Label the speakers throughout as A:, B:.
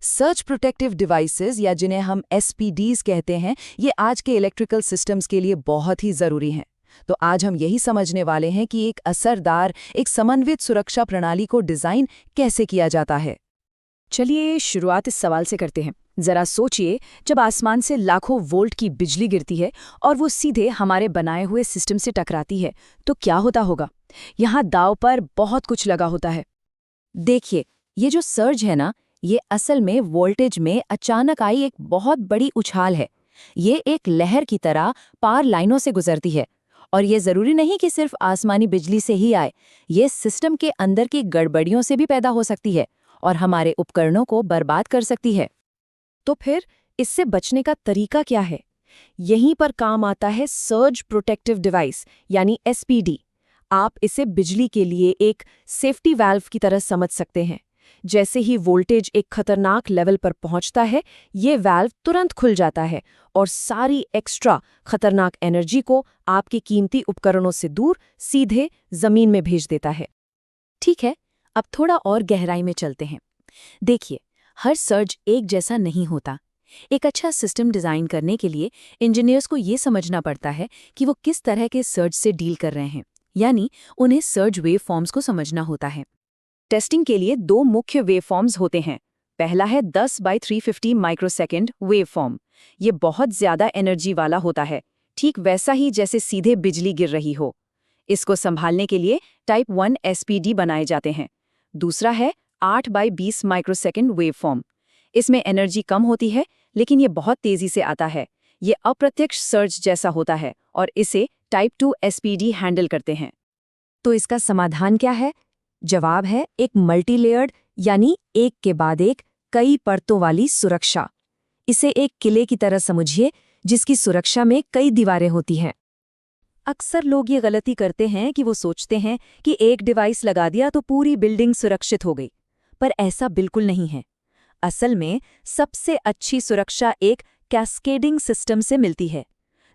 A: Surge protective devices या जिन्हें हम एसपीडीज कहते हैं, ये आज के इलेक्ट्रिकल सिस्टम्स के लिए बहुत ही ज़रूरी हैं। तो आज हम यही समझने वाले हैं कि एक असरदार, एक समन्वित सुरक्षा प्रणाली को डिज़ाइन कैसे किया जाता है।
B: चलिए शुरुआत इस सवाल से करते हैं। जरा सोचिए, जब आसमान से लाखों वोल्ट की बिजली गिरती है और वो सीधे हमारे बनाए हुए सिस्टम से टकराती है, तो क्या होता होगा? यहाँ दांव पर बहुत कुछ लगा होता है।
A: देखिए, ये जो सर्ज है ना, ये असल में वोल्टेज में अचानक आई एक बहुत बड़ी उछाल है। ये एक लहर की तरह पार लाइनों से गुजरती है। और ये ज़रूरी नहीं कि सिर्फ आसमानी बिजली से ही आए, ये सिस्टम के अंदर की गड़बड़ियों से भी पैदा हो सकती है और हमारे उपकरणों को बर्बाद कर सकती है।
B: तो फिर इससे बचने का तरीका क्या है? यहीं पर काम आता है सर्ज प्रोटेक्टिव डिवाइस यानी एसपीडी। आप इसे बिजली के लिए एक सेफ्टी वाल्व की तरह समझ सकते हैं। जैसे ही वोल्टेज एक खतरनाक लेवल पर पहुंचता है, ये वाल्व तुरंत खुल जाता है और सारी एक्स्ट्रा खतरनाक एनर्जी को आपके कीमती उपकरणों से दूर सीधे जमीन में भेज देता है।
A: ठीक है, अब थोड़ा और गहराई में चलते हैं। देखिए, हर सर्ज एक जैसा नहीं होता। एक अच्छा सिस्टम डिज़ाइन करने के लिए इंजीनियर्स को ये समझना पड़ता है कि वो किस तरह के सर्ज से डील कर रहे हैं, यानी उन्हें सर्ज वेव फॉर्म्स को समझना होता है।
B: टेस्टिंग के लिए दो मुख्य वेवफॉर्म्स होते हैं। पहला है 10/350 माइक्रोसेकंड वेवफॉर्म। ये बहुत ज्यादा एनर्जी वाला होता है, ठीक वैसा ही जैसे सीधे बिजली गिर रही हो। इसको संभालने के लिए टाइप 1 एसपीडी बनाए जाते हैं। दूसरा है 8/20 माइक्रोसेकंड वेवफॉर्म। इसमें एनर्जी कम होती है, लेकिन ये बहुत तेजी से आता है। ये अप्रत्यक्ष सर्ज जैसा होता है और इसे टाइप 2 एसपीडी हैंडल करते हैं।
A: तो इसका समाधान क्या है? जवाब है एक मल्टीलेयर्ड, यानी एक के बाद एक कई परतों वाली सुरक्षा। इसे एक किले की तरह समझिए, जिसकी सुरक्षा में कई दीवारें होती हैं।
B: अक्सर लोग ये गलती करते हैं कि वो सोचते हैं कि एक डिवाइस लगा दिया तो पूरी बिल्डिंग सुरक्षित हो गई, पर ऐसा बिल्कुल नहीं है। असल में सबसे अच्छी सुरक्षा एक कैस्केडिंग सिस्टम से मिलती है,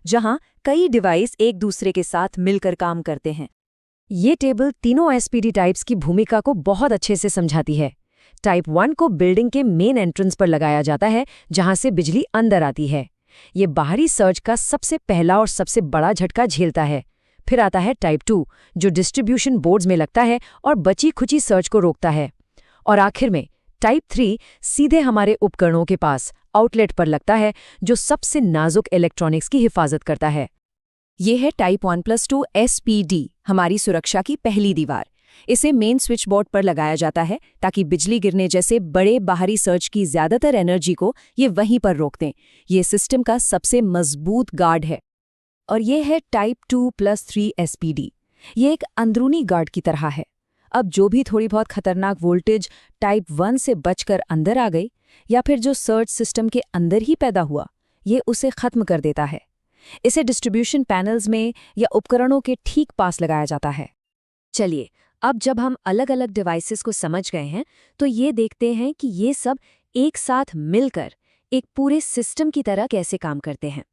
B: जहां कई डिवाइस एक दूसरे के साथ मिलकर काम करते हैं।
A: ये टेबल तीनों एसपीडी टाइप्स की भूमिका को बहुत अच्छे से समझाती है। टाइप 1 को बिल्डिंग के मेन एंट्रेंस पर लगाया जाता है, जहां से बिजली अंदर आती है। ये बाहरी सर्ज का सबसे पहला और सबसे बड़ा झटका झेलता है। फिर आता है टाइप 2, जो डिस्ट्रीब्यूशन बोर्ड्स में लगता है और बची खुची सर्ज को रोकता है। और आखिर में टाइप 3 सीधे हमारे उपकरणों के पास आउटलेट पर लगता है, जो सबसे नाजुक इलेक्ट्रॉनिक्स की हिफाजत करता है। ये है टाइप 1+2 एसपीडी, हमारी सुरक्षा की पहली दीवार। इसे मेन स्विच बोर्ड पर लगाया जाता है ताकि बिजली गिरने जैसे बड़े बाहरी सर्ज की ज्यादातर एनर्जी को ये वहीं पर रोक दें। ये सिस्टम का सबसे मजबूत गार्ड है। और ये है टाइप 2+3 एसपीडी। ये एक अंदरूनी गार्ड की तरह है। अब जो भी थोड़ी बहुत खतरनाक वोल्टेज टाइप 1 से बचकर अंदर आ गई, या फिर जो सर्ज सिस्टम के अंदर ही पैदा हुआ, ये उसे खत्म कर देता है। इसे डिस्ट्रीब्यूशन पैनल्स में या उपकरणों के ठीक पास लगाया जाता है। चलिए, अब जब हम अलग अलग डिवाइसेस को समझ गए हैं, तो ये देखते हैं कि ये सब एक साथ मिलकर एक पूरे सिस्टम की तरह कैसे काम करते हैं।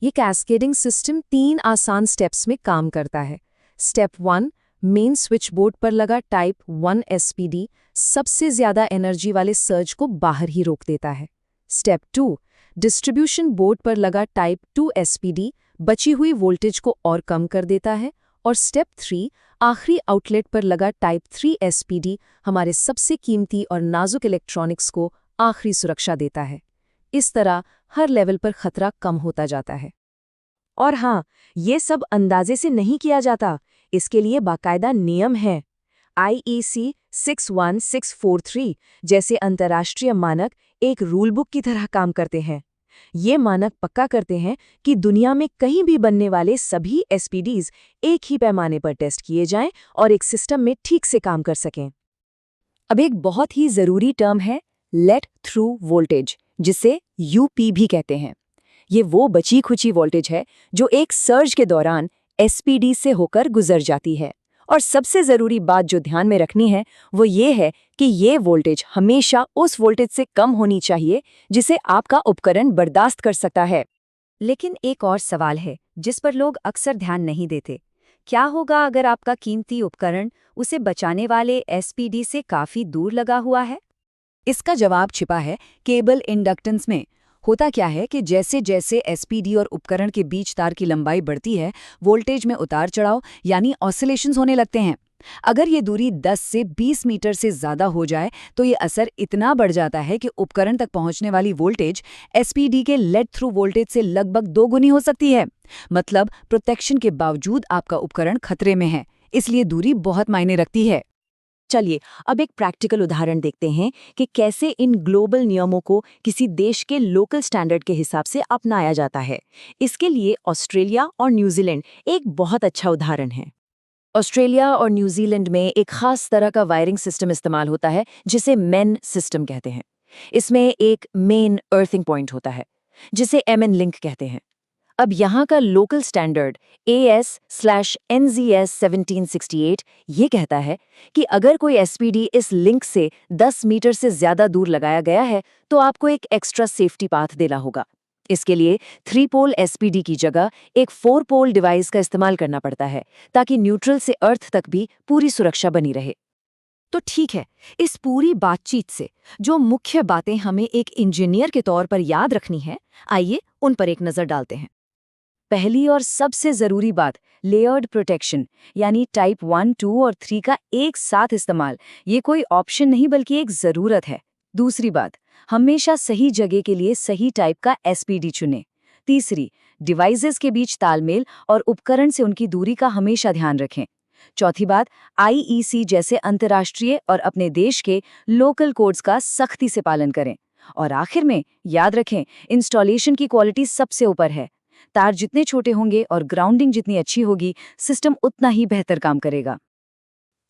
A: ये कैस्केडिंग सिस्टम 3 आसान स्टेप्स में काम करता है। स्टेप 1, मेन स्विच बोर्ड पर लगा टाइप 1 एसपीडी सबसे ज्यादा एनर्जी वाले सर्ज को बाहर ही रोक देता है। स्टेप 2, डिस्ट्रीब्यूशन बोर्ड पर लगा टाइप 2 एसपीडी बची हुई वोल्टेज को और कम कर देता है। और स्टेप 3, आखिरी आउटलेट पर लगा टाइप 3 एसपीडी हमारे सबसे कीमती और नाजुक इलेक्ट्रॉनिक्स को आखिरी सुरक्षा देता है। इस तरह हर लेवल पर खतरा कम होता जाता है। और हाँ, ये सब अंदाजे से नहीं किया जाता। इसके लिए बाकायदा नियम हैं। IEC 61643 जैसे अंतर्राष्ट्रीय मानक एक रूल बुक की तरह काम करते हैं। ये मानक पक्का करते हैं कि दुनिया में कहीं भी बनने वाले सभी एसपीडीज एक ही पैमाने पर टेस्ट किए जाएं और एक सिस्टम में ठीक से काम कर सकें। अब एक बहुत ही ज़रूरी टर्म है लेट थ्रू वोल्टेज, जिसे यूपी भी कहते हैं। ये वो बची खुची वोल्टेज है जो एक सर्ज के दौरान एसपीडी से होकर गुजर जाती है। और सबसे ज़रूरी बात जो ध्यान में रखनी है, वो ये है कि ये वोल्टेज हमेशा उस वोल्टेज से कम होनी चाहिए जिसे आपका उपकरण बर्दाश्त कर सकता है। लेकिन एक और सवाल है जिस पर लोग अक्सर ध्यान नहीं देते। क्या होगा अगर आपका कीमती उपकरण उसे बचाने वाले एसपीडी से काफ़ी दूर लगा हुआ है?
B: इसका जवाब छिपा है केबल इंडक्टेंस में। होता क्या है कि जैसे जैसे एसपीडी और उपकरण के बीच तार की लंबाई बढ़ती है, वोल्टेज में उतार चढ़ाव यानी ऑसिलेशंस होने लगते हैं। अगर ये दूरी 10 से 20 मीटर से ज़्यादा हो जाए तो ये असर इतना बढ़ जाता है कि उपकरण तक पहुंचने वाली वोल्टेज एसपीडी के लेट थ्रू वोल्टेज से लगभग 2 गुनी हो सकती है। मतलब प्रोटेक्शन के बावजूद आपका उपकरण खतरे में है, इसलिए दूरी बहुत मायने रखती है। चलिए अब एक प्रैक्टिकल उदाहरण देखते हैं कि कैसे इन ग्लोबल नियमों को किसी देश के लोकल स्टैंडर्ड के हिसाब से अपनाया जाता है। इसके लिए ऑस्ट्रेलिया और न्यूजीलैंड एक बहुत अच्छा उदाहरण है। ऑस्ट्रेलिया और न्यूजीलैंड में एक खास तरह का वायरिंग सिस्टम इस्तेमाल होता है जिसे मेन सिस्टम कहते हैं। इसमें एक मेन अर्थिंग पॉइंट होता है जिसे एमएन लिंक कहते हैं। अब यहाँ का लोकल स्टैंडर्ड AS/NZS 1768 ये कहता है कि अगर कोई एसपीडी इस लिंक से 10 मीटर से ज्यादा दूर लगाया गया है तो आपको एक एक्स्ट्रा सेफ्टी पाथ देना होगा। इसके लिए 3 पोल एसपीडी की जगह एक 4 पोल डिवाइस का इस्तेमाल करना पड़ता है ताकि न्यूट्रल से अर्थ तक भी पूरी सुरक्षा बनी रहे। तो ठीक है, इस पूरी बातचीत से जो मुख्य बातें हमें एक इंजीनियर के तौर पर याद रखनी है, आइए उन पर एक नजर डालते हैं। पहली और सबसे जरूरी बात, लेयर्ड प्रोटेक्शन यानी टाइप 1, 2 और 3 का एक साथ इस्तेमाल। ये कोई ऑप्शन नहीं बल्कि एक जरूरत है। दूसरी बात, हमेशा सही जगह के लिए सही टाइप का एसपीडी चुनें। तीसरी, डिवाइसेस के बीच तालमेल और उपकरण से उनकी दूरी का हमेशा ध्यान रखें। चौथी बात, आईईसी जैसे अंतर्राष्ट्रीय और अपने देश के लोकल कोड्स का सख्ती से पालन करें। और आखिर में याद रखें, इंस्टॉलेशन की क्वालिटी सबसे ऊपर है। तार जितने छोटे होंगे और ग्राउंडिंग जितनी अच्छी होगी, सिस्टम उतना ही बेहतर काम करेगा।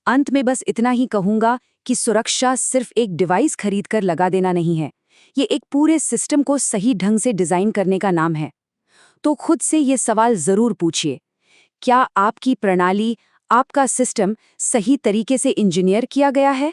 B: अंत में बस इतना ही कहूंगा कि सुरक्षा सिर्फ एक डिवाइस खरीदकर लगा देना नहीं है, ये एक पूरे सिस्टम को सही ढंग से डिजाइन करने का नाम है। तो खुद से ये सवाल जरूर पूछिए, क्या आपकी प्रणाली, आपका सिस्टम सही तरीके से इंजीनियर किया गया है?